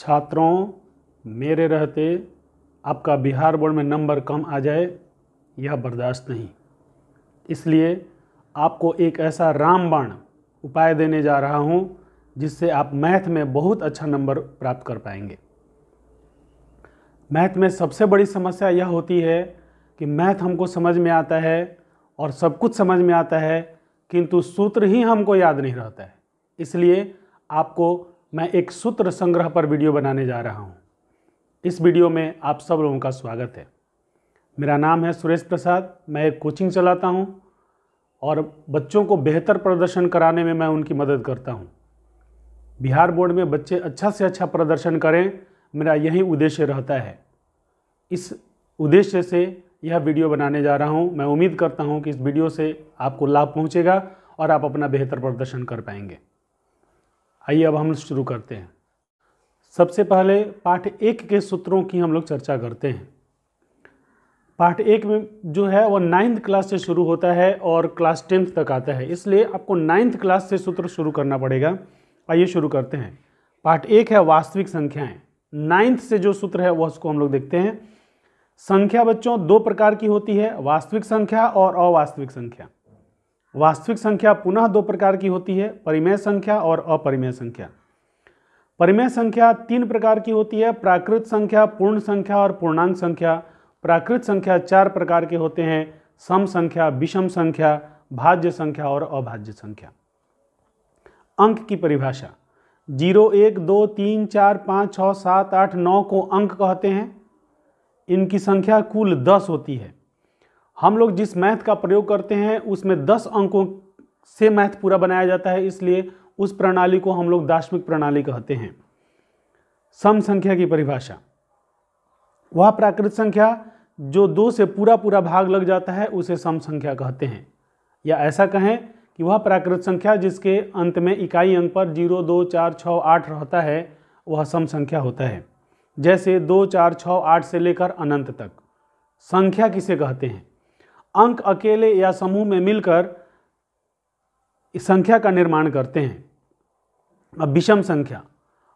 छात्रों, मेरे रहते आपका बिहार बोर्ड में नंबर कम आ जाए यह बर्दाश्त नहीं। इसलिए आपको एक ऐसा रामबाण उपाय देने जा रहा हूं जिससे आप मैथ में बहुत अच्छा नंबर प्राप्त कर पाएंगे। मैथ में सबसे बड़ी समस्या यह होती है कि मैथ हमको समझ में आता है और सब कुछ समझ में आता है, किंतु सूत्र ही हमको याद नहीं रहता है। इसलिए आपको मैं एक सूत्र संग्रह पर वीडियो बनाने जा रहा हूं। इस वीडियो में आप सब लोगों का स्वागत है। मेरा नाम है सुरेश प्रसाद। मैं एक कोचिंग चलाता हूं और बच्चों को बेहतर प्रदर्शन कराने में मैं उनकी मदद करता हूं। बिहार बोर्ड में बच्चे अच्छा से अच्छा प्रदर्शन करें, मेरा यही उद्देश्य रहता है। इस उद्देश्य से यह वीडियो बनाने जा रहा हूं। मैं उम्मीद करता हूं कि इस वीडियो से आपको लाभ पहुंचेगा और आप अपना बेहतर प्रदर्शन कर पाएंगे। आइए अब हम शुरू करते हैं। सबसे पहले पाठ 1 के सूत्रों की हम लोग चर्चा करते हैं। पाठ 1 में जो है वो 9th क्लास से शुरू होता है और क्लास 10th तक आता है, इसलिए आपको 9th क्लास से सूत्र शुरू करना पड़ेगा। आइए शुरू करते हैं। पाठ 1 है वास्तविक संख्याएं। 9th से जो सूत्र है वह उसको हम लोग देखते हैं। संख्या बच्चों 2 प्रकार की होती है, वास्तविक संख्या और अवास्तविक संख्या। वास्तविक संख्या पुनः 2 प्रकार की होती है, परिमेय संख्या और अपरिमेय संख्या। परिमेय संख्या 3 प्रकार की होती है, प्राकृत संख्या, पूर्ण संख्या और पूर्णांक संख्या। प्राकृत संख्या 4 प्रकार के होते हैं, सम संख्या, विषम संख्या, भाज्य संख्या और अभाज्य संख्या। अंक की परिभाषा 0, 1, 2, 3, 4, 5, 6, 7, 8, 9 को अंक कहते हैं। इनकी संख्या कुल 10 होती है। हम लोग जिस मैथ का प्रयोग करते हैं उसमें 10 अंकों से मैथ पूरा बनाया जाता है, इसलिए उस प्रणाली को हम लोग दार्शनिक प्रणाली कहते हैं। सम संख्या की परिभाषा वह प्राकृत संख्या जो 2 से पूरा भाग लग जाता है उसे सम संख्या कहते हैं, या ऐसा कहें कि वह प्राकृत संख्या जिसके अंत में इकाई अंक पर 0, 2, 4, 6, 8 रहता है वह सम संख्या होता है। जैसे 2, 4, 6, 8 से लेकर अनंत तक। संख्या किसे कहते हैं? अंक अकेले या समूह में मिलकर इस संख्या का निर्माण करते हैं। अब विषम संख्या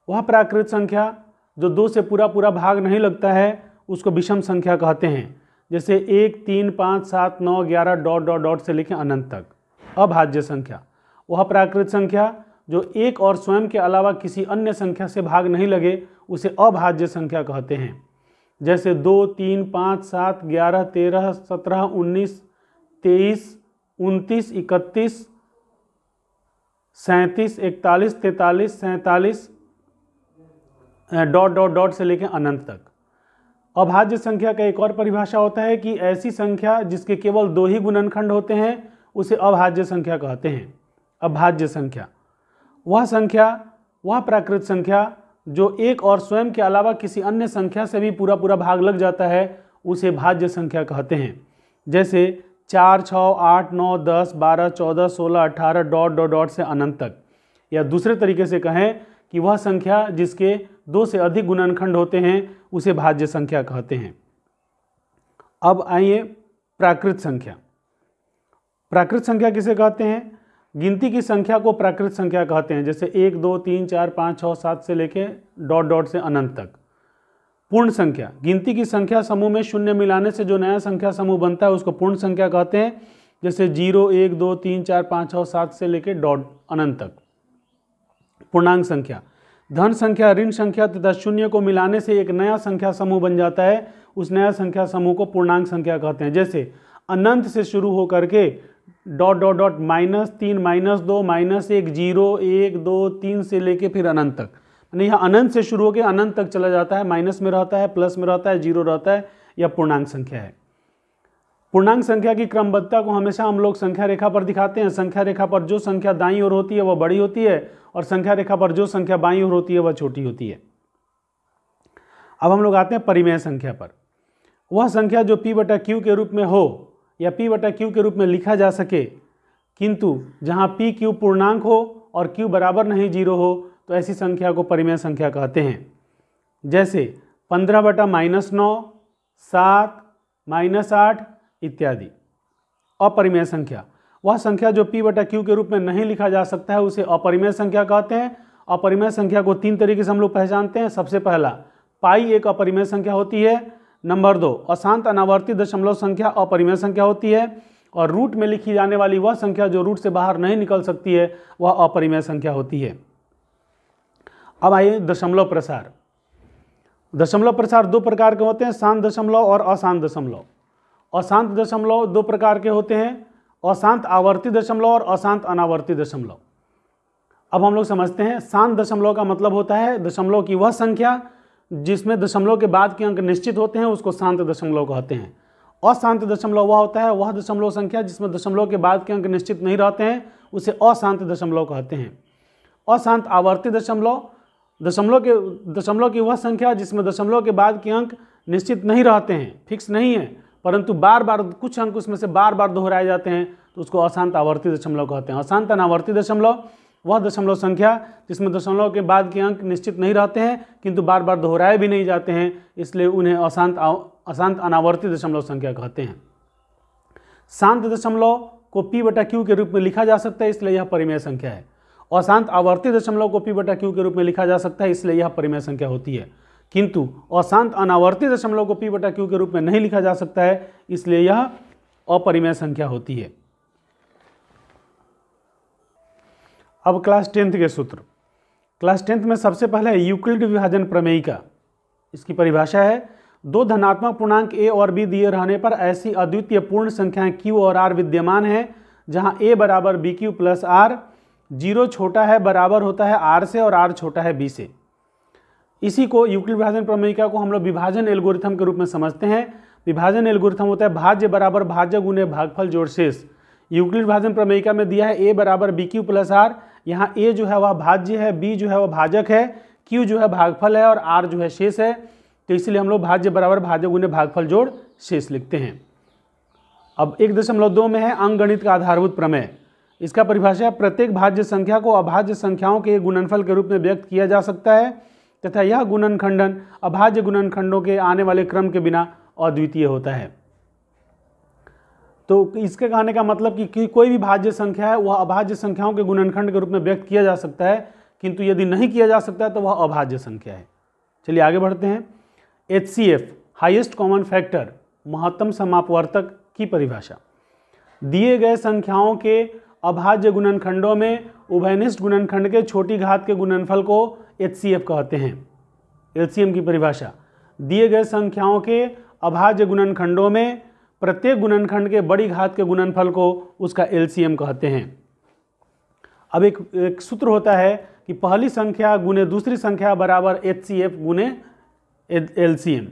वह प्राकृत संख्या जो 2 से पूरा भाग नहीं लगता है उसको विषम संख्या कहते हैं। जैसे 1, 3, 5, 7, 9, 11 डॉट से लेकर अनंत तक। अभाज्य संख्या वह प्राकृत संख्या जो एक और स्वयं के अलावा किसी अन्य संख्या से भाग नहीं लगे उसे अभाज्य संख्या कहते हैं। जैसे 2, 3, 5, 7, 11, 13, 17, 19, 23, 29, 31, 37, 41, 43, 47 डॉट से लेकर अनंत तक। अभाज्य संख्या का एक और परिभाषा होता है कि ऐसी संख्या जिसके केवल 2 ही गुणनखंड होते हैं उसे अभाज्य संख्या कहते हैं। अभाज्य संख्या वह प्राकृत संख्या जो एक और स्वयं के अलावा किसी अन्य संख्या से भी पूरा भाग लग जाता है उसे भाज्य संख्या कहते हैं। जैसे 4, 6, 8, 9, 10, 12, 14, 16, 18 डॉट से अनंत तक। या दूसरे तरीके से कहें कि वह संख्या जिसके 2 से अधिक गुणनखंड होते हैं उसे भाज्य संख्या कहते हैं। अब आइए प्राकृत संख्या। प्राकृत संख्या किसे कहते हैं? गिनती की संख्या को प्राकृत संख्या कहते हैं। जैसे 1, 2, 3, 4, 5, 6, 7 से लेके डॉट से अनंत तक। पूर्ण संख्या गिनती की संख्या समूह में शून्य मिलाने से जो नया संख्या समूह बनता है उसको पूर्ण संख्या कहते हैं। जैसे 0, 1, 2, 3, 4, 5, 6, 7 से लेके डॉट अनंत तक। पूर्णांक संख्या धन संख्या, ऋण संख्या तथा शून्य को मिलाने से एक नया संख्या समूह बन जाता है, उस नया संख्या समूह को पूर्णांक संख्या कहते हैं। जैसे अनंत से शुरू होकर के डॉट -3, -2, -1, 0, 1, 2, 3 से लेके फिर अनंत तक। यानी यहाँ अनंत से शुरू होकर अनंत तक चला जाता है, माइनस में रहता है, प्लस में रहता है, 0 रहता है, यह पूर्णांक संख्या है। पूर्णांक संख्या की क्रमबद्धता को हमेशा हम लोग संख्या रेखा पर दिखाते हैं। संख्या रेखा पर जो संख्या दाईं ओर होती है वह बड़ी होती है और संख्या रेखा पर जो संख्या बाईं ओर होती है वह छोटी होती है। अब हम लोग आते हैं परिमेय संख्या पर। वह संख्या जो P/Q के रूप में हो या P/Q के रूप में लिखा जा सके, किंतु जहां PQ पूर्णांक हो और Q बराबर नहीं 0 हो तो ऐसी संख्या को परिमेय संख्या कहते हैं। जैसे 15/-9, 7, -8 इत्यादि। अपरिमेय संख्या वह संख्या जो P/Q के रूप में नहीं लिखा जा सकता है उसे अपरिमेय संख्या कहते हैं। अपरिमेय संख्या को 3 तरीके से हम लोग पहचानते हैं। सबसे पहला, पाई एक अपरिमेय संख्या होती है। नंबर 2, अशांत अनावर्ती दशमलव संख्या अपरिमेय संख्या होती है। और रूट में लिखी जाने वाली वह संख्या जो रूट से बाहर नहीं निकल सकती है वह अपरिमेय संख्या होती है। अब आइए दशमलव प्रसार। दशमलव प्रसार 2 प्रकार के होते हैं, शांत दशमलव और अशांत दशमलव। अशांत दशमलव 2 प्रकार के होते हैं, अशांत आवर्ती दशमलव और अशांत अनावर्ती दशमलव। अब हम लोग समझते हैं, शांत दशमलव का मतलब होता है दशमलव की वह संख्या जिसमें दशमलव के बाद के अंक निश्चित होते हैं उसको शांत दशमलव कहते हैं। अशांत दशमलव वह होता है वह दशमलव संख्या जिसमें दशमलव के बाद के अंक निश्चित नहीं रहते हैं, उसे अशांत दशमलव कहते हैं। अशांत आवर्ती दशमलव, दशमलव की वह संख्या जिसमें दशमलव के बाद के अंक निश्चित नहीं रहते हैं, फिक्स नहीं है, परंतु बार बार कुछ अंक उसमें से बार बार दोहराए जाते हैं, तो उसको अशांत आवर्ती दशमलव कहते हैं। अशांत अनावर्ती दशमलव वह दशमलव संख्या जिसमें दशमलव के बाद के अंक निश्चित नहीं रहते हैं किंतु बार बार दोहराए भी नहीं जाते हैं, इसलिए उन्हें अशांत अनावर्ती दशमलव संख्या कहते हैं। शांत दशमलव को p/q के रूप में लिखा जा सकता है, इसलिए यह परिमेय संख्या है। अशांत आवर्ती दशमलव को p/q के रूप में लिखा जा सकता है, इसलिए यह परिमेय संख्या होती है। किंतु अशांत अनावर्ती दशमलव को p/q के रूप में नहीं लिखा जा सकता है, इसलिए यह अपरिमेय संख्या होती है। अब क्लास 10th के सूत्र। क्लास 10th में सबसे पहले यूक्लिड विभाजन प्रमेयिका। इसकी परिभाषा है, 2 धनात्मक पूर्णांक a और b दिए रहने पर ऐसी अद्वितीय पूर्ण संख्याएं q और r विद्यमान हैं जहां a बराबर bq प्लस r, 0 छोटा है बराबर होता है r से और r छोटा है b से। इसी को यूक्लिड विभाजन प्रमेयिका को हम लोग विभाजन एल्गोरिथम के रूप में समझते हैं। विभाजन एल्गोरिथम होता है भाज्य बराबर भाज्य गुने भागफल जोड़ शेष। यूक्लिड विभाजन प्रमेयिका में दिया है a बराबर bq प्लस r, यहाँ a जो है वह भाज्य है, b जो है वह भाजक है, q जो है भागफल है और r जो है शेष है, तो इसलिए हम लोग भाज्य बराबर भाज्य गुने भागफल जोड़ शेष लिखते हैं। अब 1.2 में है अंकगणित का आधारभूत प्रमेय। इसका परिभाषा है, प्रत्येक भाज्य संख्या को अभाज्य संख्याओं के गुणनफल के रूप में व्यक्त किया जा सकता है तथा यह गुणनखंडन अभाज्य गुणनखंडों के आने वाले क्रम के बिना अद्वितीय होता है। तो इसके कहने का मतलब कि कोई भी भाज्य संख्या है वह अभाज्य संख्याओं के गुणनखंड के रूप में व्यक्त किया जा सकता है, किंतु यदि नहीं किया जा सकता है तो वह अभाज्य संख्या है। चलिए आगे बढ़ते हैं। HCF हाईएस्ट कॉमन फैक्टर महत्तम समापवर्तक की परिभाषा। दिए गए संख्याओं के अभाज्य गुणनखंडों में उभयनिष्ठ गुणनखंड के छोटी घात के गुणनफल को HCF कहते हैं। LCM की परिभाषा, दिए गए संख्याओं के अभाज्य गुणनखंडों में प्रत्येक गुणनखंड के बड़ी घात के गुणनफल को उसका LCM कहते हैं। अब एक सूत्र होता है कि पहली संख्या गुने दूसरी संख्या बराबर HCF गुने LCM।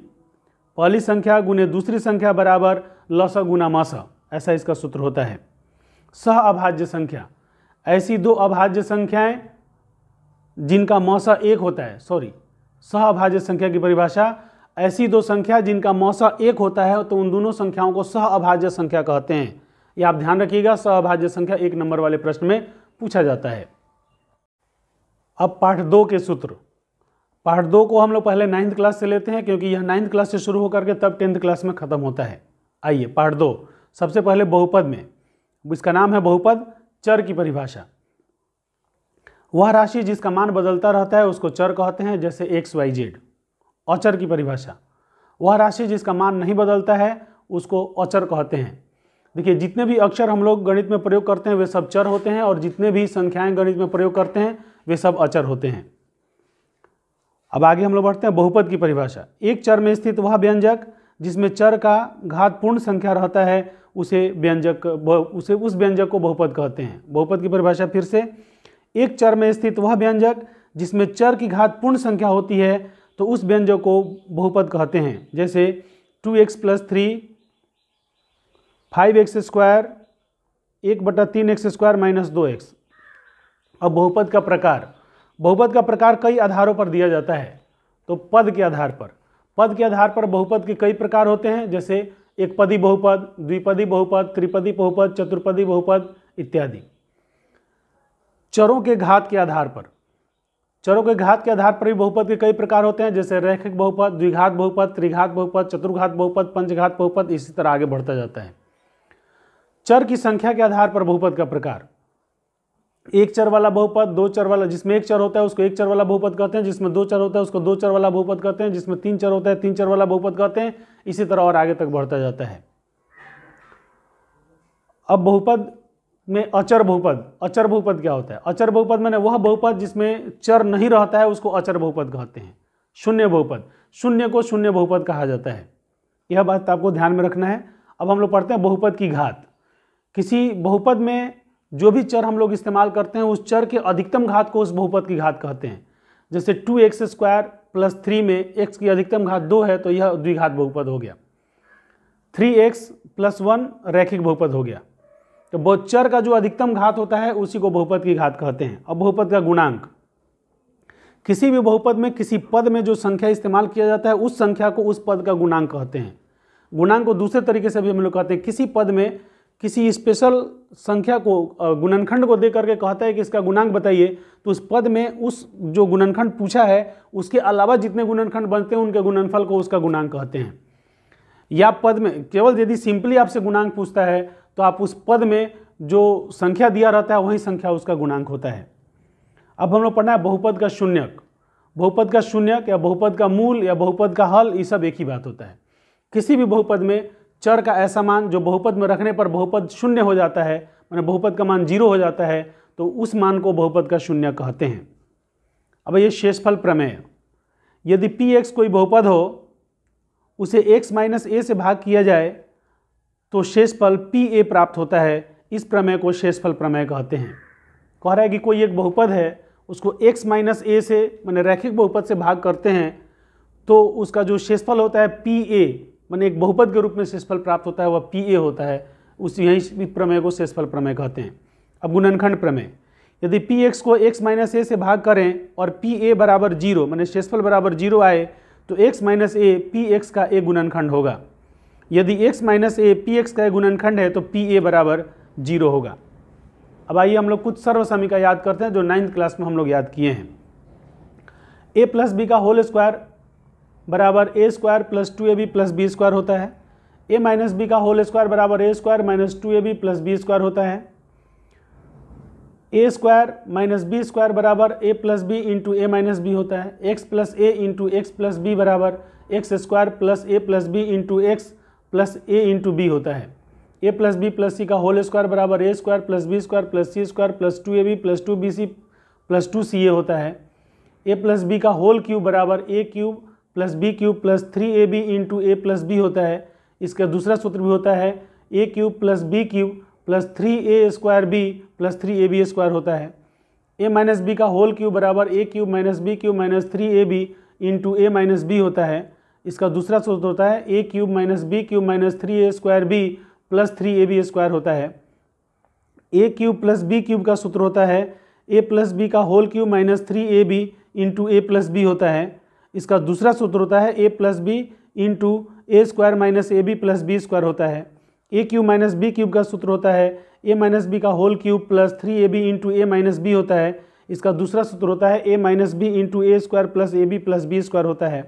पहली संख्या गुने दूसरी संख्या बराबर लस गुना मस, ऐसा इसका सूत्र होता है। सह अभाज्य संख्या, ऐसी 2 अभाज्य संख्याएं जिनका मौसा 1 होता है, सह अभाज्य संख्या की परिभाषा, ऐसी 2 संख्या जिनका मौसा 1 होता है तो उन दोनों संख्याओं को सह अभाज्य संख्या कहते हैं। ये आप ध्यान रखिएगा, सह अभाज्य संख्या 1 नंबर वाले प्रश्न में पूछा जाता है। अब पाठ 2 के सूत्र। पाठ 2 को हम लोग पहले 9th क्लास से लेते हैं क्योंकि यह 9th क्लास से शुरू होकर के तब 10th क्लास में खत्म होता है। आइए पाठ 2। सबसे पहले बहुपद में, इसका नाम है बहुपद। चर की परिभाषा, वह राशि जिसका मान बदलता रहता है उसको चर कहते हैं, जैसे x, y, z। अचर की परिभाषा, वह राशि जिसका मान नहीं बदलता है उसको अचर कहते हैं। देखिए, जितने भी अक्षर हम लोग गणित में प्रयोग करते हैं वे सब चर होते हैं और जितने भी संख्याएं गणित में प्रयोग करते हैं वे सब अचर होते हैं। अब आगे हम लोग बढ़ते हैं बहुपद की परिभाषा। एक चर में स्थित वह व्यंजक जिसमें चर का घात पूर्ण संख्या रहता है उस व्यंजक को बहुपद कहते हैं। बहुपद की परिभाषा फिर से, एक चर में स्थित वह व्यंजक जिसमें चर की घात पूर्ण संख्या होती है तो उस व्यंजक को बहुपद कहते हैं, जैसे 2x + 3, 5x square, 1/3x square minus 2x। अब बहुपद का प्रकार कई आधारों पर दिया जाता है। तो पद के आधार पर बहुपद के कई प्रकार होते हैं, जैसे एक पदी बहुपद, द्विपदी बहुपद, त्रिपदी बहुपद, चतुर्पदी बहुपद इत्यादि। चरों के घात के आधार पर भी बहुपद के कई प्रकार होते हैं, जैसे रैखिक बहुपद, द्विघात बहुपद, त्रिघात बहुपद, चतुर्घात बहुपद, पंचघात बहुपद, इसी तरह आगे बढ़ता जाता है। चर की संख्या के आधार पर बहुपद का प्रकार, एक चर वाला बहुपद, दो चर वाला, जिसमें एक चर होता है उसको एक चर वाला बहुपद कहते हैं, जिसमें दो चर होता है उसको दो चर वाला बहुपद कहते हैं, जिसमें तीन चर होता है तीन चर वाला बहुपद कहते हैं। इसी तरह और आगे तक बढ़ता जाता है। अब बहुपद में अचर बहुपद, अचर बहुपद क्या होता है? अचर बहुपद मैंने वह बहुपद जिसमें चर नहीं रहता है उसको अचर बहुपद कहते हैं। शून्य बहुपद, शून्य को शून्य बहुपद कहा जाता है। यह बात आपको ध्यान में रखना है। अब हम लोग पढ़ते हैं बहुपद की घात। किसी बहुपद में जो भी चर हम लोग इस्तेमाल करते हैं उस चर के अधिकतम घात को उस बहुपद की घात कहते हैं। जैसे 2x² + 3 में x की अधिकतम घात 2 है तो यह द्विघात बहुपद हो गया। 3x + 1 रैखिक बहुपद हो गया। तो बहुत चर का जो अधिकतम घात होता है उसी को बहुपद की घात कहते हैं। अब बहुपद का गुणांक, किसी भी बहुपद में किसी पद में जो संख्या इस्तेमाल किया जाता है उस संख्या को उस पद का गुणांक कहते हैं। गुणांक को दूसरे तरीके से भी हम लोग कहते हैं, किसी पद में किसी स्पेशल संख्या को गुणनखंड को दे करके कहता है कि इसका गुणांक बताइए, तो उस पद में उस जो गुणनखंड पूछा है उसके अलावा जितने गुणनखंड बनते हैं उनके गुणनफल को उसका गुणांक कहते हैं। या पद में केवल यदि सिंपली आपसे गुणांक पूछता है तो आप उस पद में जो संख्या दिया रहता है वही संख्या उसका गुणांक होता है। अब हम लोग पढ़ना है बहुपद का शून्यक। बहुपद का शून्यक या बहुपद का मूल या बहुपद का हल, ये सब एक ही बात होता है। किसी भी बहुपद में चर का ऐसा मान जो बहुपद में रखने पर बहुपद शून्य हो जाता है, माने बहुपद का मान 0 हो जाता है, तो उस मान को बहुपद का शून्य कहते हैं। अब ये शेषफल प्रमेय, यदि Px कोई बहुपद हो उसे x - a से भाग किया जाए तो शेषफल Pa प्राप्त होता है। इस प्रमेय को शेषफल प्रमेय कहते हैं। कह रहा है कि कोई एक बहुपद है उसको x - a से माने रैखिक बहुपद से भाग करते हैं तो उसका जो शेषफल होता है Pa, माने एक बहुपद के रूप में शेषफल प्राप्त होता है वह Pa होता है। उस यही प्रमेय को शेषफल प्रमेय कहते हैं। अब गुणनखंड प्रमेय, यदि Px को x - a से भाग करें और Pa बराबर 0 माने शेषफल बराबर 0 आए तो x - a Px का एक गुणनखंड होगा। यदि x - a Px का एक गुणनखंड है तो Pa बराबर 0 होगा। अब आइए हम लोग कुछ सर्व समीकरण याद करते हैं जो 9th क्लास में हम लोग याद किए हैं। a + b का होल स्क्वायर बराबर a² + 2ab + b² होता है। a - b का होल स्क्वायर बराबर a² - 2ab + b² होता है। a² - b² बराबर a + b × a - b होता है। x + a × x + b बराबर x² + a + b × x + a × b होता है। a + b + c का होल स्क्वायर बराबर a² + b² + c² + 2ab + 2bc + 2ca होता है। a + b का होल क्यूब बराबर a³ + b³ + 3ab × a + b होता है। इसका दूसरा सूत्र भी होता है a³ + b³ + 3a² + 3ab² होता है। a - b का होल क्यूब बराबर a³ - b³ - 3ab × a - b होता है। इसका दूसरा सूत्र होता है a³ - b³ - 3a² + 3ab² होता है। a³ + b³ का सूत्र होता है a + b का whole cube - 3ab × a + b होता है। इसका दूसरा सूत्र होता है a + b × a² - ab + b² होता है। a³ - b³ का सूत्र होता है a - b का whole cube + 3ab × a - b होता है। इसका दूसरा सूत्र होता है a - b × a² + ab + b² होता है।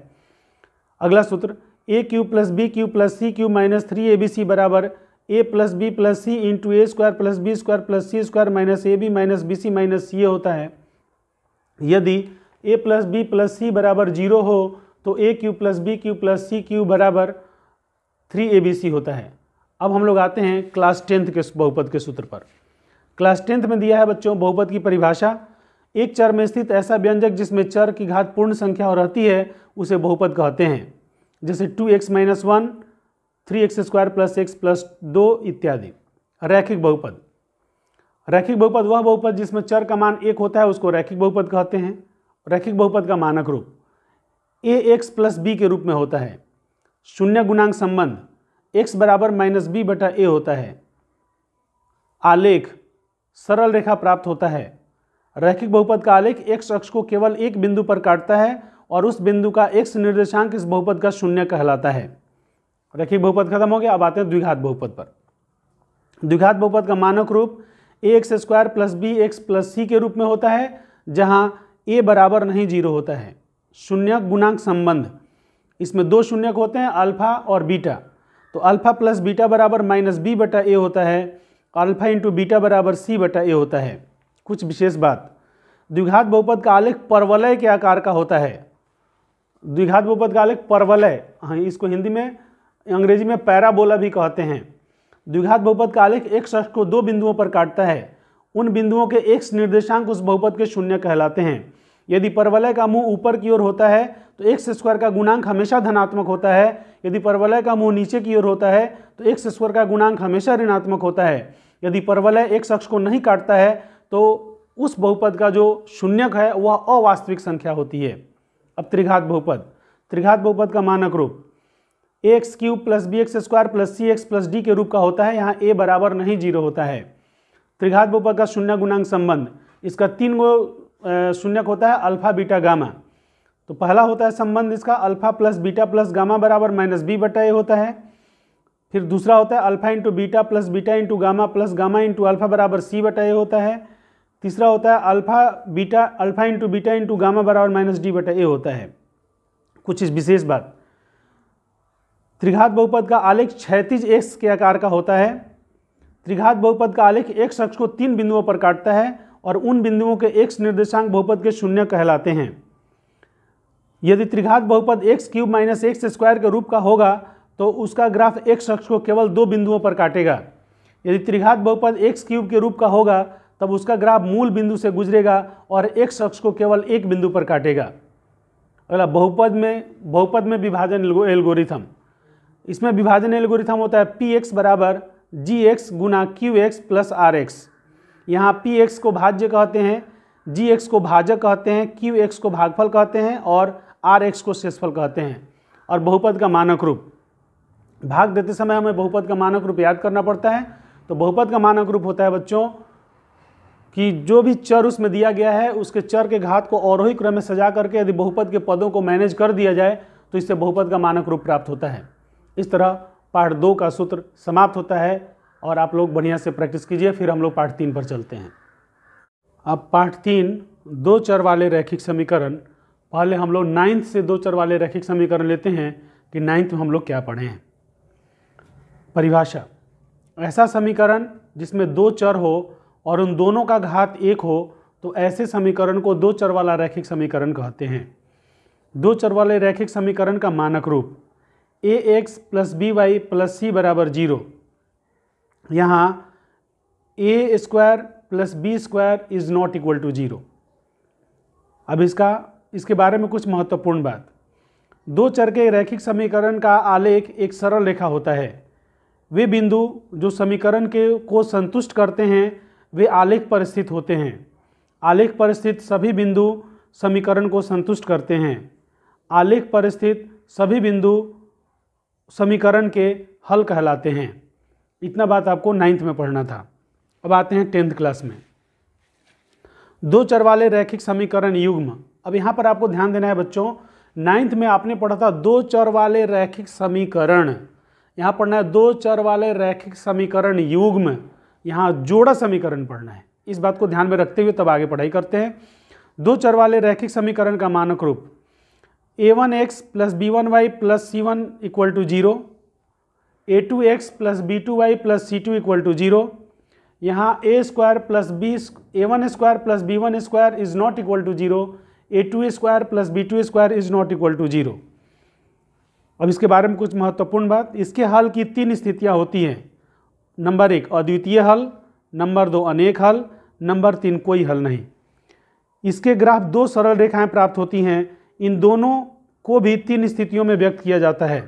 अगला सूत्र a³ + b³ + c³ - 3abc बराबर a + b + c × a² + b² + c² - ab - bc - ca होता है। यदि a + b + c बराबर 0 हो तो a³ + b³ + c³ बराबर 3abc होता है। अब हम लोग आते हैं क्लास 10th के बहुपद के सूत्र पर। क्लास 10th में दिया है बच्चों बहुपद की परिभाषा, एक चर में स्थित ऐसा व्यंजक जिसमें चर की घात पूर्ण संख्या रहती है उसे बहुपद कहते हैं। जैसे 2x - 1 3x² + x + 2 इत्यादि। रैखिक बहुपद, रैखिक बहुपद वह बहुपद जिसमें चर का मान 1 होता है उसको रैखिक बहुपद कहते हैं। रैखिक बहुपद का मानक रूप ax + b के रूप में होता है। शून्य गुणांक संबंध x बराबर -b/a होता है। आलेख सरल रेखा प्राप्त होता है। रैखिक बहुपद का आलेख x अक्ष को केवल एक बिंदु पर काटता है और उस बिंदु का x निर्देशांक इस बहुपद का शून्य कहलाता है। रैखिक बहुपद खत्म हो गया। अब आते हैं द्विघात बहुपद पर। द्विघात बहुपद का मानक रूप ax² + bx + c के रूप में होता है जहां a बराबर नहीं 0 होता है। शून्यक गुणांक संबंध, इसमें दो शून्यक होते हैं अल्फा और बीटा। तो अल्फा + बीटा बराबर -b/a होता है। अल्फा × बीटा बराबर c/a होता है। कुछ विशेष बात, द्विघात बहुपद का आलेख परवलय के आकार का होता है। द्विघात बहुपद का आलेख परवलय, हाँ इसको हिंदी में अंग्रेजी में पैराबोला भी कहते हैं। द्विघात बहुपद का आलेख एक अक्ष को दो बिंदुओं पर काटता है। उन बिंदुओं के एक्स निर्देशांक उस बहुपद के शून्य कहलाते हैं। यदि परवलय का मुंह ऊपर की ओर होता है तो एक्स स्क्वायर का गुणांक हमेशा धनात्मक होता है। यदि परवलय का मुंह नीचे की ओर होता है तो एक्स स्क्वायर का गुणांक हमेशा ऋणात्मक होता है। यदि परवलय एक्स अक्ष को नहीं काटता है तो उस बहुपद का जो शून्यक है वह अवास्तविक संख्या होती है। अब त्रिघात बहुपद, त्रिघात बहुपद का मानक रूप x cube plus b x square plus c x plus d के रूप का होता है। यहाँ ए बराबर नहीं 0 होता है। त्रिघात बहुपद का शून्य गुणांक संबंध, इसका 3 गो शून्यक होता है अल्फा बीटा गामा। तो पहला होता है संबंध इसका alpha plus beta plus gamma बराबर माइनस बी बटा ए होता है। फिर दूसरा होता है alpha into beta plus beta into gamma plus gamma into alpha बराबर सी बटा ए होता है। तीसरा होता है alpha into beta into gamma बराबर माइनस डी बटा ए होता है। कुछ इस विशेष बात, त्रिघात बहुपद का आलेख क्षैतिज एक्स के आकार का होता है। त्रिघात बहुपद का आलेख एक्स अक्ष को 3 बिंदुओं पर काटता है और उन बिंदुओं के एक्स निर्देशांक बहुपद के शून्य कहलाते हैं। यदि त्रिघात बहुपद x cube minus x square के रूप का होगा तो उसका ग्राफ एक्स अक्ष को केवल 2 बिंदुओं पर काटेगा। यदि त्रिघात बहुपद एक्स क्यूब के रूप का होगा तब उसका ग्राफ मूल बिंदु से गुजरेगा और एक्स अक्ष को केवल एक बिंदु पर काटेगा। अगला बहुपद में विभाजन एल्गोरिथम। इसमें विभाजन एल्गोरिथम होता है पी एक्स बराबर जी एक्स गुना q x plus r x. यहाँ पी एक्स को भाज्य कहते हैं, जी एक्स को भाजक कहते हैं, क्यू एक्स को भागफल कहते हैं और आर एक्स को शेषफल कहते हैं। और बहुपद का मानक रूप, भाग देते समय हमें बहुपद का मानक रूप याद करना पड़ता है। तो बहुपद का मानक रूप होता है बच्चों कि जो भी चर उसमें दिया गया है उसके चर के घात को अवरोही क्रम में सजा करके यदि बहुपद के पदों को मैनेज कर दिया जाए तो इससे बहुपद का मानक रूप प्राप्त होता है। इस तरह पाठ 2 का सूत्र समाप्त होता है और आप लोग बढ़िया से प्रैक्टिस कीजिए। फिर हम लोग पाठ 3 पर चलते हैं। अब पाठ 3 2 चर वाले रैखिक समीकरण। पहले हम लोग 9th से 2 चर वाले रैखिक समीकरण लेते हैं कि 9th में हम लोग क्या पढ़े हैं। परिभाषा, ऐसा समीकरण जिसमें 2 चर हो और उन दोनों का घात 1 हो तो ऐसे समीकरण को 2 चर वाला रैखिक समीकरण कहते हैं। 2 चर वाले रैखिक समीकरण का मानक रूप a x plus b y plus c बराबर 0। यहाँ a square plus b square is not equal to 0। अब इसके बारे में कुछ महत्वपूर्ण बात, 2 चर के रैखिक समीकरण का आलेख एक सरल रेखा होता है। वे बिंदु जो समीकरण को संतुष्ट करते हैं वे आलेख पर स्थित होते हैं। आलेख पर स्थित सभी बिंदु समीकरण को संतुष्ट करते हैं। आलेख पर स्थित सभी बिंदु समीकरण के हल कहलाते हैं। इतना बात आपको 9th में पढ़ना था। अब आते हैं 10th क्लास में। 2 चर वाले रैखिक समीकरण युग्म। अब यहाँ पर आपको ध्यान देना है बच्चों, 9th में आपने पढ़ा था 2 चर वाले रैखिक समीकरण, यहाँ पढ़ना है 2 चर वाले रैखिक समीकरण युग्म। यहाँ जोड़ा समीकरण पढ़ना है। इस बात को ध्यान में रखते हुए तब आगे पढ़ाई करते हैं। 2 चर वाले रैखिक समीकरण का मानक रूप a1x plus b1y plus c1 equal to 0, a2x plus b2y plus c2 equal to 0। यहाँ a square plus a1 square plus b1 square is not equal to 0, a2 square plus b2 square is not equal to 0। अब इसके बारे में कुछ महत्वपूर्ण बात, इसके हल की 3 स्थितियाँ होती हैं। नंबर 1 अद्वितीय हल, नंबर 2 अनेक हल, नंबर 3 कोई हल नहीं। इसके ग्राफ 2 सरल रेखाएं प्राप्त होती हैं। इन दोनों को भी 3 स्थितियों में व्यक्त किया जाता है।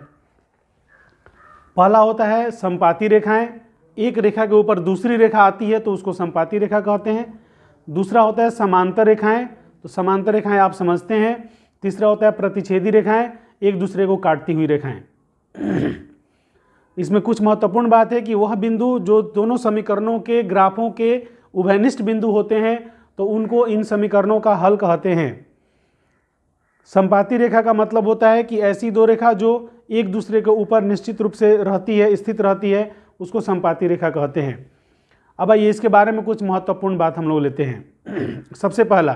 पहला होता है समपाती रेखाएं, एक रेखा के ऊपर दूसरी रेखा आती है तो उसको समपाती रेखा कहते हैं। दूसरा होता है समांतर रेखाएं, तो समांतर रेखाएं आप समझते हैं। तीसरा होता है प्रतिच्छेदी रेखाएं, एक दूसरे को काटती हुई रेखाएं। इसमें कुछ महत्वपूर्ण बात है कि वह बिंदु जो दोनों समीकरणों के ग्राफों के उभयनिष्ठ बिंदु होते हैं तो उनको इन समीकरणों का हल कहते हैं। समपाती रेखा का मतलब होता है कि ऐसी 2 रेखा जो एक दूसरे के ऊपर निश्चित रूप से रहती है, स्थित रहती है, उसको समपाती रेखा कहते हैं। अब आइए इसके बारे में कुछ महत्वपूर्ण बात हम लोग लेते हैं। सबसे पहला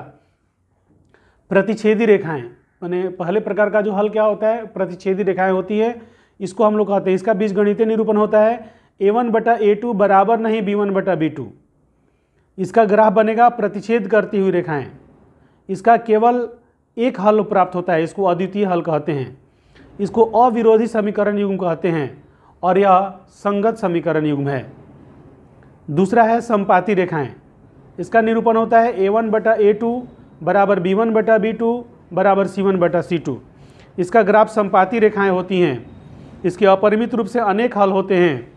प्रतिच्छेदी रेखाएं, माने पहले प्रकार का जो हल क्या होता है, प्रतिच्छेदी रेखाएं होती है। इसको हम लोग कहते हैं, इसका बीजगणितीय निरूपण होता है a1 बटा a2 बराबर नहीं b1 बटा b2। इसका ग्राफ बनेगा प्रतिच्छेद करती हुई रेखाएं। इसका केवल एक हल प्राप्त होता है, इसको अद्वितीय हल कहते हैं। इसको अविरोधी समीकरण युग्म कहते हैं और यह संगत समीकरण युग्म है। दूसरा है समपाती रेखाएं। इसका निरूपण होता है A1/A2 बराबर B1/B2 बराबर C1/C2। इसका ग्राफ समपाती रेखाएं होती हैं। इसके अपरिमित रूप से अनेक हल होते हैं।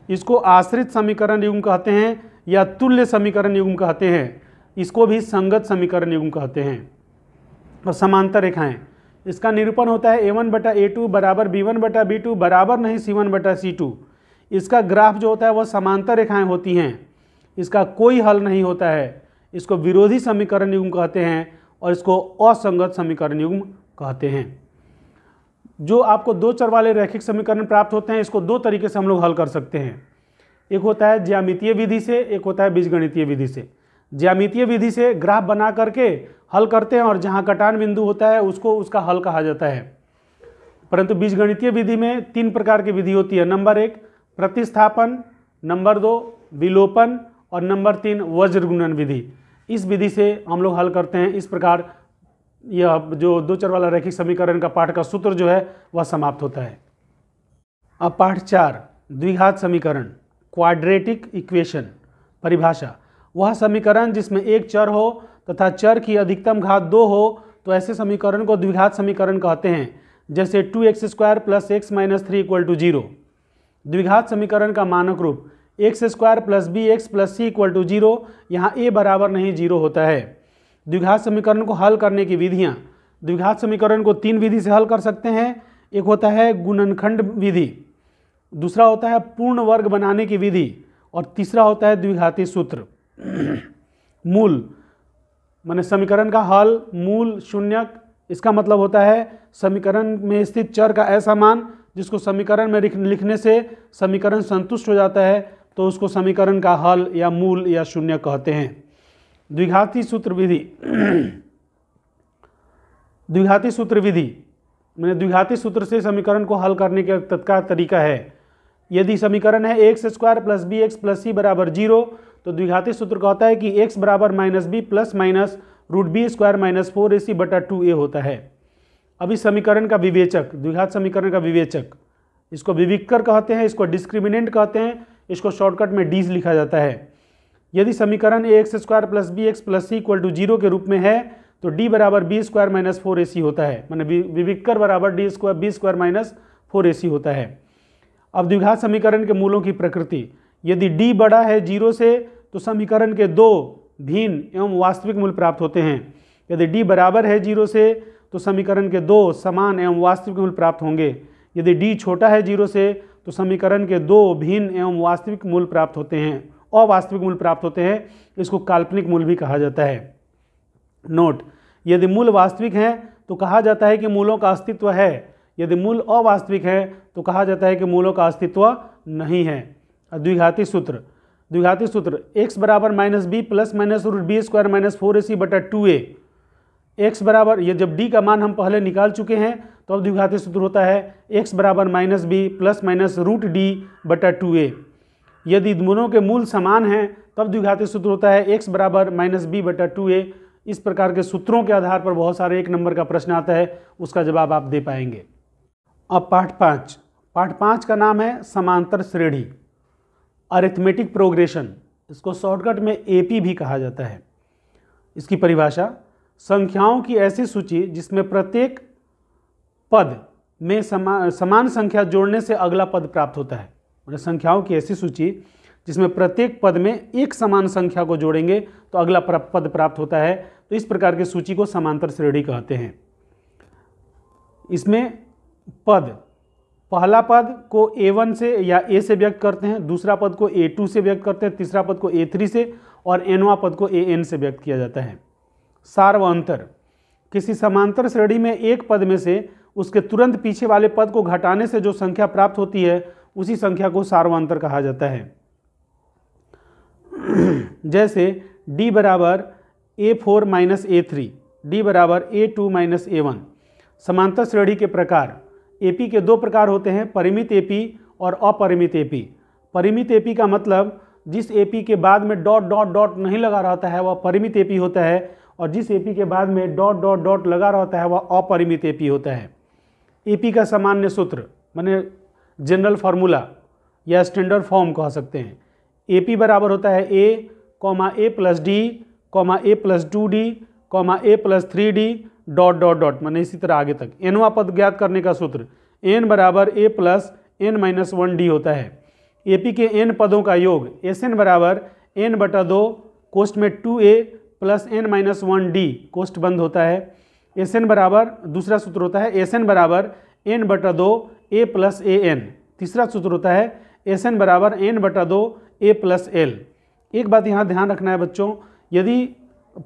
इसको आश्रित समीकरण युग्म कहते हैं या तुल्य समीकरण युग्म कहते हैं। इसको भी संगत समीकरण युग्म कहते हैं। और समांतर रेखाएं, इसका निरूपण होता है A1/A2 बराबर B1/B2 बराबर नहीं C1/C2। इसका ग्राफ जो होता है वह समांतर रेखाएं होती हैं। इसका कोई हल नहीं होता है। इसको विरोधी समीकरण युग्म कहते हैं और इसको असंगत समीकरण युग्म कहते हैं। जो आपको दो चर वाले रैखिक समीकरण प्राप्त होते हैं, इसको दो तरीके से हम लोग हल कर सकते हैं। एक होता है ज्यामितीय विधि से, एक होता है बीजगणितीय विधि से। ज्यामितीय विधि से ग्राफ बना करके हल करते हैं और जहाँ कटान बिंदु होता है उसको उसका हल कहा जाता है। परंतु बीजगणितीय विधि में तीन प्रकार की विधि होती है। नंबर 1 प्रतिस्थापन, नंबर 2 विलोपन और नंबर 3 वज्र गुणन विधि। इस विधि से हम लोग हल करते हैं। इस प्रकार यह जो दो चर वाला रैखिक समीकरण का पाठ का सूत्र जो है वह समाप्त होता है। अब पाठ 4 द्विघात समीकरण, क्वाड्रेटिक इक्वेशन। परिभाषा, वह समीकरण जिसमें एक चर हो तथा चर की अधिकतम घात 2 हो तो ऐसे समीकरण को द्विघात समीकरण कहते हैं। जैसे 2x² + x - 3 = 0। द्विघात समीकरण का मानक रूप x² + bx + c = 0। यहाँ a बराबर नहीं 0 होता है। द्विघात समीकरण को हल करने की विधियाँ, द्विघात समीकरण को तीन विधि से हल कर सकते हैं। एक होता है गुणनखंड विधि, दूसरा होता है पूर्ण वर्ग बनाने की विधि और तीसरा होता है द्विघाती सूत्र। मूल माने समीकरण का हल, मूल शून्यक, इसका मतलब होता है समीकरण में स्थित चर का ऐसा मान जिसको समीकरण में लिखने से समीकरण संतुष्ट हो जाता है, तो उसको समीकरण का हल या मूल या शून्यक कहते हैं। द्विघाती सूत्र विधि, द्विघाती सूत्र विधि मैंने द्विघाती सूत्र से समीकरण को हल करने का तत्काल तरीका है। यदि समीकरण है x² + bx + c बराबर 0 तो द्विघाती सूत्र कहता है कि x बराबर -b + √b² - 4ac/2a होता है। अब इस समीकरण का विवेचक, द्विघात समीकरण का विवेचक, इसको विविक्कर कहते हैं, इसको डिस्क्रिमिनेंट कहते हैं, इसको शॉर्टकट में डीज लिखा जाता है। यदि समीकरण ax² + bx + c = 0 के रूप में है तो d बराबर b² - 4ac होता है, माने विविक्कर बराबर b² - 4ac होता है। अब द्विघात समीकरण के मूलों की प्रकृति, यदि d बड़ा है 0 से तो समीकरण के दो भिन्न एवं वास्तविक मूल प्राप्त होते हैं। यदि d बराबर है 0 से तो समीकरण के दो समान एवं वास्तविक मूल प्राप्त होंगे। यदि d छोटा है 0 से तो समीकरण के दो भिन्न एवं वास्तविक मूल प्राप्त होते हैं, अवास्तविक मूल प्राप्त होते हैं। इसको काल्पनिक मूल भी कहा जाता है। नोट, यदि मूल वास्तविक हैं तो कहा जाता है कि मूलों का अस्तित्व है, यदि मूल अवास्तविक है तो कहा जाता है कि मूलों का अस्तित्व नहीं है। द्विघाती सूत्र, द्विघाती सूत्र x बराबर -b + √b² - 4ac/2a। x बराबर, ये जब d का मान हम पहले निकाल चुके हैं तो अब द्विघाती सूत्र होता है x बराबर -b + √d/2a। यदि दोनों के मूल समान हैं तब द्विघाती सूत्र होता है x बराबर -b/2a। इस प्रकार के सूत्रों के आधार पर बहुत सारे 1 नंबर का प्रश्न आता है, उसका जवाब आप दे पाएंगे। अब पाठ 5, पाठ 5 का नाम है समांतर श्रेणी, अरिथमेटिक प्रोग्रेशन। इसको शॉर्टकट में AP भी कहा जाता है। इसकी परिभाषा, संख्याओं की ऐसी सूची जिसमें प्रत्येक पद में समान संख्या जोड़ने से अगला पद प्राप्त होता है। मतलब संख्याओं की ऐसी सूची जिसमें प्रत्येक पद में एक समान संख्या को जोड़ेंगे तो अगला पद प्राप्त होता है, तो इस प्रकार की सूची को समांतर श्रेणी कहते हैं। इसमें पद, पहला पद को A1 से या A से व्यक्त करते हैं, दूसरा पद को A2 से व्यक्त करते हैं, तीसरा पद को A3 से और nवां पद को AN से व्यक्त किया जाता है। सार व अंतर, किसी समांतर श्रेणी में एक पद में से उसके तुरंत पीछे वाले पद को घटाने से जो संख्या प्राप्त होती है उसी संख्या को सार्वंतर कहा जाता है। जैसे d बराबर A4 - A3, d बराबर A2 - A1। समांतर श्रेणी के प्रकार, AP के दो प्रकार होते हैं, परिमित AP और अपरिमित AP। परिमित AP का मतलब जिस एपी के बाद में डॉट डॉट डॉट नहीं लगा रहता है वह परिमित एपी होता है, और जिस एपी के बाद में डॉट डॉट डॉट लगा रहता है वह अपरिमित एपी होता है। एपी का सामान्य सूत्र माने जनरल फार्मूला या स्टैंडर्ड फॉर्म कह सकते हैं। एपी बराबर होता है a plus d a plus 2d a plus 3d dot dot dot, माने इसी तरह आगे तक। एनवा पद ज्ञात करने का सूत्र एन बराबर ए प्लस एन माइनस 1d होता है। एपी के एन पदों का योग एस एन बराबर एन बटा 2 कोष्ठ में 2a plus N minus 1d कोष्ठ बंद होता है। एस एन बराबर, दूसरा सूत्र होता है एस एन बराबर एन बटा 2 ए प्लस ए एन। तीसरा सूत्र होता है एस एन बराबर एन बटा 2 ए प्लस एल। एक बात यहाँ ध्यान रखना है बच्चों, यदि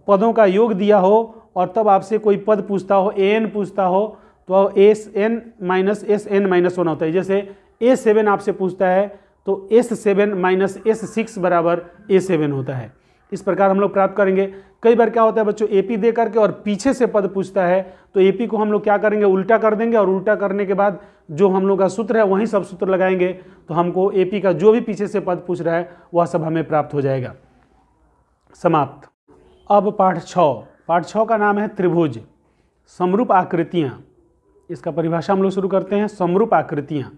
पदों का योग दिया हो और तब आपसे कोई पद पूछता हो, ए एन पूछता हो, तो एस एन माइनस 1 होता है। जैसे A7 आपसे पूछता है तो S7 माइनस S6 बराबर A7 होता है। इस प्रकार हम लोग प्राप्त करेंगे। कई बार क्या होता है बच्चों, एपी दे करके और पीछे से पद पूछता है तो एपी को हम लोग क्या करेंगे, उल्टा कर देंगे, और उल्टा करने के बाद जो हम लोग का सूत्र है वहीं सब सूत्र लगाएंगे, तो हमको एपी का जो भी पीछे से पद पूछ रहा है वह सब हमें प्राप्त हो जाएगा। समाप्त। अब पाठ 6 का नाम है त्रिभुज। समरूप आकृतियाँ, इसका परिभाषा हम लोग शुरू करते हैं। समरूप आकृतियाँ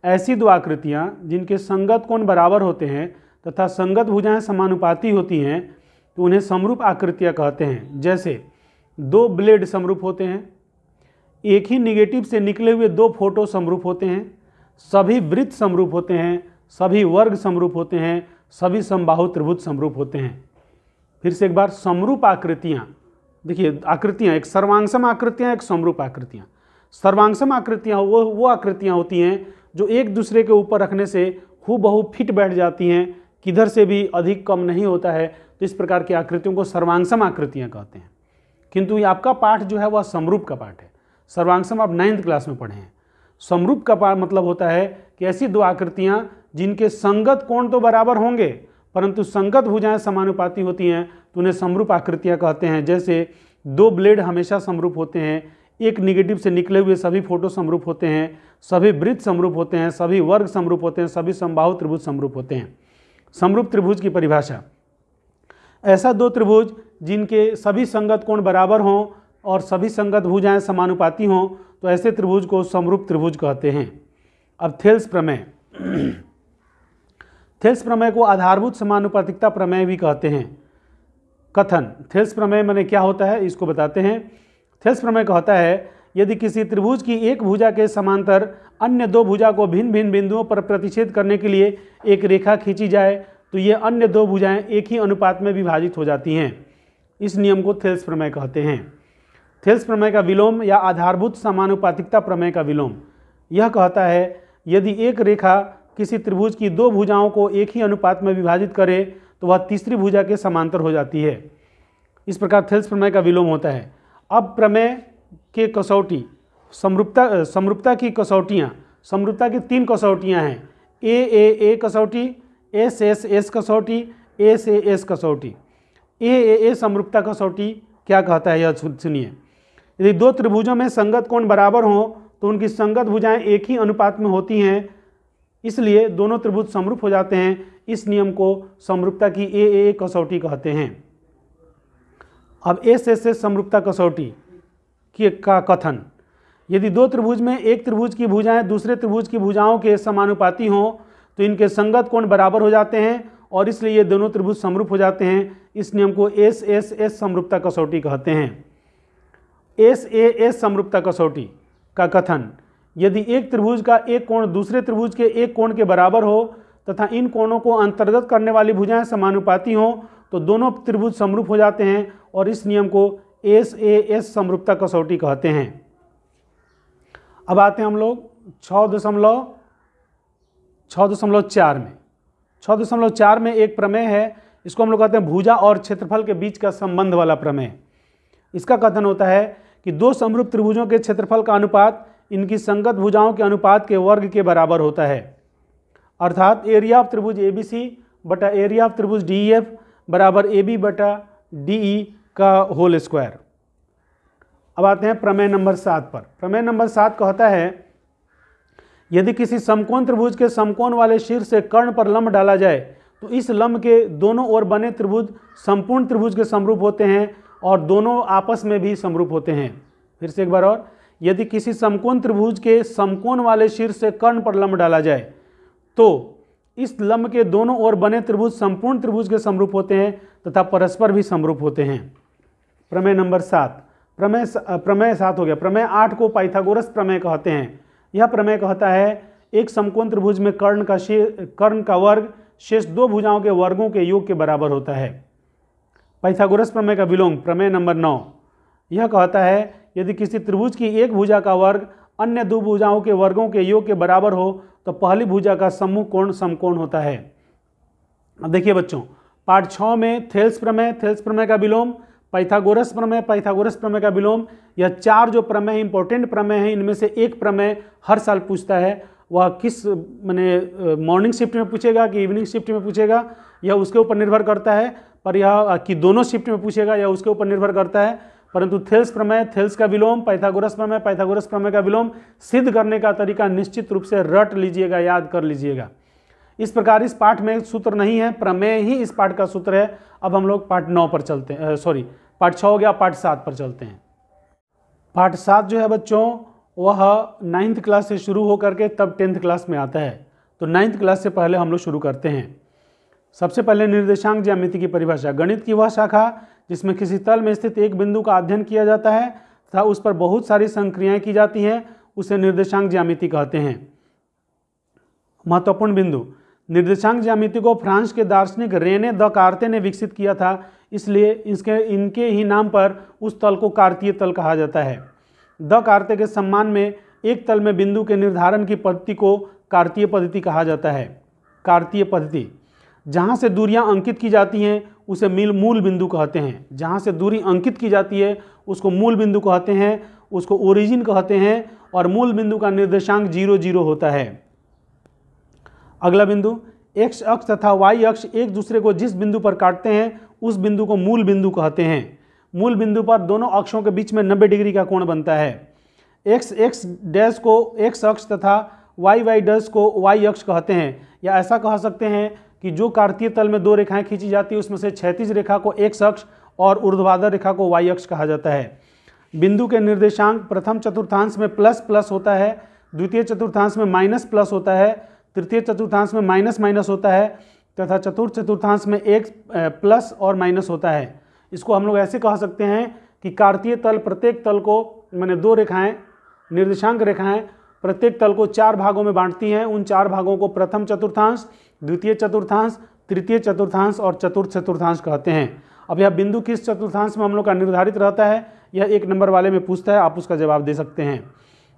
ऐसी दो आकृतियाँ जिनके संगत कोण बराबर होते हैं तथा संगत भुजाएं समानुपाती होती हैं तो उन्हें समरूप आकृतियाँ कहते हैं। जैसे दो ब्लेड समरूप होते हैं, एक ही निगेटिव से निकले हुए दो फोटो समरूप होते हैं, सभी वृत्त समरूप होते हैं, सभी वर्ग समरूप होते हैं, सभी समबाहु त्रिभुज समरूप होते हैं। फिर से एक बार, समरूप आकृतियाँ, देखिए आकृतियाँ, एक सर्वांगसम आकृतियाँ, एक समरूप आकृतियाँ। सर्वांगसम आकृतियाँ वो आकृतियाँ होती हैं जो एक दूसरे के ऊपर रखने से हूबहू फिट बैठ जाती हैं, किधर से भी अधिक कम नहीं होता है, तो इस प्रकार की आकृतियों को सर्वांगसम आकृतियाँ कहते हैं। किंतु ये आपका पाठ जो है वह समरूप का पाठ है। सर्वांगसम आप 9th क्लास में पढ़े हैं। समरूप का मतलब होता है कि ऐसी दो आकृतियाँ जिनके संगत कोण तो बराबर होंगे परंतु संगत भुजाएं समानुपाती होती हैं तो उन्हें समरूप आकृतियाँ कहते हैं। जैसे दो ब्लेड हमेशा समरूप होते हैं, एक निगेटिव से निकले हुए सभी फोटो समरूप होते हैं, सभी वृत्त समरूप होते हैं, सभी वर्ग समरूप होते हैं, सभी समबाहु त्रिभुज समरूप होते हैं। समरूप त्रिभुज की परिभाषा, ऐसा दो त्रिभुज जिनके सभी संगत कोण बराबर हों और सभी संगत भुजाएं समानुपाती हों तो ऐसे त्रिभुज को समरूप त्रिभुज कहते हैं। अब थेल्स प्रमेय, थेल्स प्रमेय को आधारभूत समानुपातिकता प्रमेय भी कहते हैं। कथन, थेल्स प्रमेय माने क्या होता है इसको बताते हैं। थेल्स प्रमेय कहता है यदि किसी त्रिभुज की एक भुजा के समांतर अन्य दो भुजा को भिन्न भिन्न बिंदुओं पर प्रतिच्छेद करने के लिए एक रेखा खींची जाए तो ये अन्य दो भुजाएं एक ही अनुपात में विभाजित हो जाती हैं। इस नियम को थेल्स प्रमेय कहते हैं। थेल्स प्रमेय का विलोम या आधारभूत समानुपातिकता प्रमेय का विलोम यह कहता है यदि एक रेखा किसी त्रिभुज की दो भुजाओं को एक ही अनुपात में विभाजित करे तो वह तीसरी भुजा के समांतर हो जाती है। इस प्रकार थेल्स प्रमेय का विलोम होता है। अब प्रमेय के कसौटी, समरूपता की कसौटियाँ, समरूपता की 3 कसौटियाँ हैं। ए कसौटी, एस कसौटी, एस कसौटी। ए समरूपता कसौटी क्या कहता है यह सुनिए। यदि दो त्रिभुजों में संगत कोण बराबर हों तो उनकी संगत भुजाएं एक ही अनुपात में होती हैं, इसलिए दोनों त्रिभुज समरूप हो जाते हैं। इस नियम को समरूपता की ए कसौटी कहते हैं। अब एस समरूपता कसौटी का कथन, यदि दो त्रिभुज में एक त्रिभुज की भुजाएं दूसरे त्रिभुज की भुजाओं के समानुपाती हों तो इनके संगत कोण बराबर हो जाते हैं और इसलिए ये दोनों त्रिभुज समरूप हो जाते हैं। इस नियम को एस समरूपता कसौटी कहते हैं। एस समरूपता कसौटी का कथन, यदि एक त्रिभुज का एक कोण दूसरे त्रिभुज के एक कोण के बराबर हो तथा इन कोणों को अंतर्गत करने वाली भुजाएं समानुपाती हों तो दोनों त्रिभुज समरूप हो जाते हैं और इस नियम को एस समरूपता कसौटी कहते हैं। अब आते हैं हम लोग 6.4 में। 6.4 में एक प्रमेय है, इसको हम लोग कहते हैं भुजा और क्षेत्रफल के बीच का संबंध वाला प्रमेय। इसका कथन होता है कि दो समरूप त्रिभुजों के क्षेत्रफल का अनुपात इनकी संगत भुजाओं के अनुपात के वर्ग के बराबर होता है। अर्थात एरिया ऑफ त्रिभुज ABC बटा एरिया ऑफ त्रिभुज DEF बराबर AB बटा DE का होल स्क्वायर। अब आते हैं प्रमेय नंबर 7 पर। प्रमेय नंबर 7 कहता है यदि किसी समकोण त्रिभुज के समकोण वाले शीर्ष से कर्ण पर लंब डाला जाए तो इस लंब के दोनों ओर बने त्रिभुज संपूर्ण त्रिभुज के समरूप होते हैं और दोनों आपस में भी समरूप होते हैं। फिर से एक बार और, यदि किसी समकोण त्रिभुज के समकोण वाले शीर्ष से कर्ण पर लंब डाला जाए तो इस लंब के दोनों ओर बने त्रिभुज संपूर्ण त्रिभुज के समरूप होते हैं तथा परस्पर भी समरूप होते हैं। प्रमेय नंबर 7, प्रमेय 7 हो गया। प्रमेय 8 को पाइथागोरस प्रमेय कहते हैं। यह प्रमेय कहता है एक समकोण त्रिभुज में कर्ण का वर्ग शेष दो भुजाओं के वर्गों के योग के बराबर होता है। पाइथागोरस प्रमेय का विलोम प्रमेय नंबर 9, यह कहता है यदि किसी त्रिभुज की एक भुजा का वर्ग अन्य दो भुजाओं के वर्गों के योग के बराबर हो तो पहली भुजा का समूह कोण समकोण होता है। अब देखिए बच्चों, पार्ट 6 में थेल्स प्रमेय का विलोम, पाइथागोरस प्रमेय का विलोम, यह चार जो प्रमेय इंपॉर्टेंट प्रमेय हैं, इनमें से एक प्रमेय हर साल पूछता है। वह किस मैंने मॉर्निंग शिफ्ट में पूछेगा कि इवनिंग शिफ्ट में पूछेगा, यह उसके ऊपर निर्भर करता है, पर यह कि दोनों शिफ्ट में पूछेगा यह उसके ऊपर निर्भर करता है। परंतु थेल्स का विलोम, पाइथागोरस प्रमेय का विलोम सिद्ध करने का तरीका निश्चित रूप से रट लीजिएगा, याद कर लीजिएगा। इस प्रकार इस पाठ में सूत्र नहीं है, प्रमेय ही इस पाठ का सूत्र है। अब हम लोग पार्ट 9 पर चलते हैं, पार्ट 6 हो गया, पार्ट 7 पर चलते हैं। पार्ट 7 जो है बच्चों वह 9th क्लास से शुरू होकर के तब 10th क्लास में आता है। तो 9th क्लास से पहले हम लोग शुरू करते हैं। सबसे पहले निर्देशांक ज्यामिति की परिभाषा। गणित की वह शाखा जिसमें किसी तल में स्थित एक बिंदु का अध्ययन किया जाता है तथा उस पर बहुत सारी संक्रियाएं की जाती हैं, उसे निर्देशांक ज्यामिति कहते हैं। महत्वपूर्ण बिंदु, निर्देशांक ज्यामिति को फ्रांस के दार्शनिक रेने द कार्ते ने विकसित किया था, इसलिए इनके ही नाम पर उस तल को कार्तीय तल कहा जाता है। द कार्ते के सम्मान में एक तल में बिंदु के निर्धारण की पद्धति को कार्तीय पद्धति कहा जाता है। कार्तीय पद्धति, जहाँ से दूरियां अंकित की जाती हैं उसे मूल बिंदु कहते हैं। जहाँ से दूरी अंकित की जाती है उसको मूल बिंदु कहते हैं, उसको ओरिजिन कहते हैं, और मूल बिंदु का निर्देशांक 0 0 होता है। अगला बिंदु, एक्स अक्ष तथा वाई अक्ष एक दूसरे को जिस बिंदु पर काटते हैं उस बिंदु को मूल बिंदु कहते हैं। मूल बिंदु पर दोनों अक्षों के बीच में 90 डिग्री का कोण बनता है। एक्स डैश को एक्स अक्ष तथा वाई डैश को वाई अक्ष कहते हैं। या ऐसा कह सकते हैं कि जो कार्तीय तल में दो रेखाएं खींची जाती है उसमें से क्षैतिज रेखा को एक्स अक्ष और ऊर्ध्वाधर रेखा को वाई अक्ष कहा जाता है। बिंदु के निर्देशांक प्रथम चतुर्थांश में प्लस होता है, द्वितीय चतुर्थांश में माइनस प्लस होता है, तृतीय चतुर्थांश में माइनस होता है तथा चतुर्थ चतुर्थांश में एक प्लस और माइनस होता है। इसको हम लोग ऐसे कह सकते हैं कि कार्तीय तल प्रत्येक तल को मैंने दो रेखाएं निर्देशांक रेखाएं प्रत्येक तल को 4 भागों में बांटती हैं। उन 4 भागों को प्रथम चतुर्थांश, द्वितीय चतुर्थांश, तृतीय चतुर्थांश और चतुर्थ चतुर्थांश कहते हैं। अब यह बिंदु किस चतुर्थांश में हम लोग का निर्धारित रहता है, यह 1 नंबर वाले में पूछता है, आप उसका जवाब दे सकते हैं।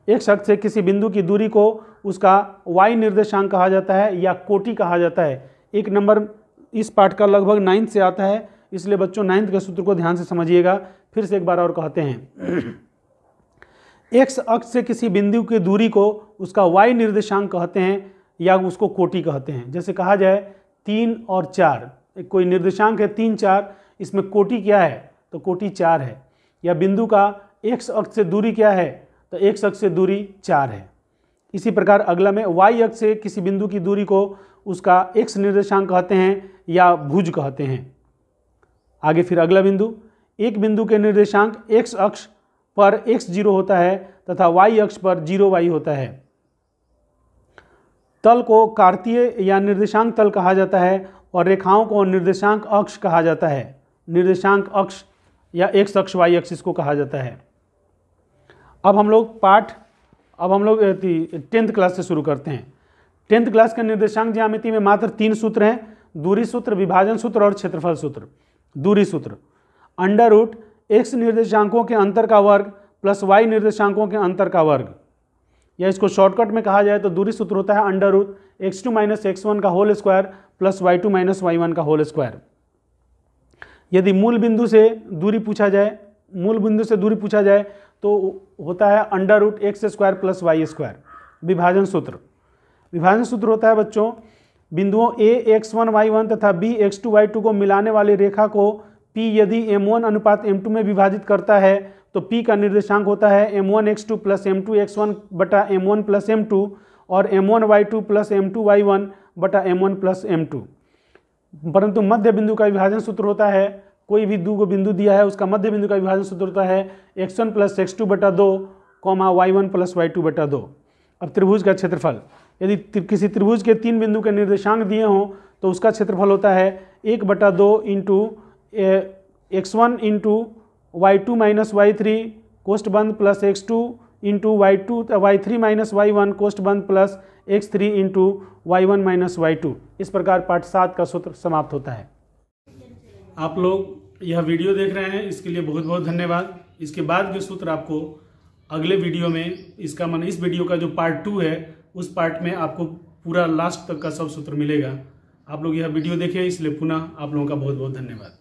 एक शख्स से किसी बिंदु की दूरी को उसका वाई निर्देशांक कहा जाता है या कोटि कहा जाता है। 1 नंबर इस पाठ का लगभग 9th से आता है, इसलिए बच्चों 9th के सूत्र को ध्यान से समझिएगा। फिर से एक बार और कहते हैं, एक्स अक्ष से किसी बिंदु की दूरी को उसका वाई निर्देशांक कहते हैं या उसको कोटि कहते हैं। जैसे कहा जाए 3 और 4, कोई निर्देशांक है 3 4, इसमें कोटि क्या है तो कोटि 4 है। या बिंदु का एक्स अक्ष से दूरी क्या है तो एक्स अक्ष से दूरी 4 है। इसी प्रकार अगला में वाई अक्ष से किसी बिंदु की दूरी को उसका एक्स निर्देशांक कहते हैं या भुज कहते हैं। आगे फिर अगला बिंदु, एक बिंदु के निर्देशांक एक्स अक्ष पर x0 होता है तथा y अक्ष पर 0y होता है। तल को कार्तीय या निर्देशांक तल कहा जाता है और रेखाओं को निर्देशांक अक्ष कहा जाता है। निर्देशांक अक्ष या x अक्ष y अक्ष इसको कहा जाता है। अब हम लोग 10th क्लास से शुरू करते हैं। 10th क्लास के निर्देशांक ज्यामिति में मात्र 3 सूत्र हैं, दूरी सूत्र, विभाजन सूत्र और क्षेत्रफल सूत्र। दूरी सूत्र, अंडर रूट x निर्देशांकों के अंतर का वर्ग प्लस y निर्देशांकों के अंतर का वर्ग, या इसको शॉर्टकट में कहा जाए तो दूरी सूत्र होता है under root x2 minus x1 का whole square plus y2 minus y1 का होल स्क्वायर। यदि मूल बिंदु से दूरी पूछा जाए तो होता है under root x square plus y square. विभाजन सूत्र होता है बच्चों, बिंदुओं a x1 y1 तथा b x2 y2 को मिलाने वाली रेखा को P यदि m1 अनुपात m2 में विभाजित करता है तो P का निर्देशांक होता है m1 x2 plus m2 x1 बटा m1 प्लस m2 और m1 y2 plus m2 y1 बटा m1 प्लस m2। परंतु मध्य बिंदु का विभाजन सूत्र होता है, कोई भी दो बिंदु दिया है उसका मध्य बिंदु का विभाजन सूत्र होता है x1 + x2 बटा 2, y1 + y2 बटा 2। अब त्रिभुज का क्षेत्रफल, यदि किसी त्रिभुज के 3 बिंदु के निर्देशांक दिए हों तो उसका क्षेत्रफल होता है 1/2 into x1 into y2 - y3 कोष्ठ बंद plus x2 into y3 - y1 कोष्ठ बंद plus x3 into y1 - y2। इस प्रकार पाठ 7 का सूत्र समाप्त होता है। आप लोग यह वीडियो देख रहे हैं, इसके लिए बहुत बहुत धन्यवाद। इसके बाद के सूत्र आपको अगले वीडियो में, इसका मन इस वीडियो का जो पार्ट 2 है उस पार्ट में आपको पूरा लास्ट तक का सब सूत्र मिलेगा। आप लोग यह वीडियो देखें, इसलिए पुनः आप लोगों का बहुत बहुत धन्यवाद।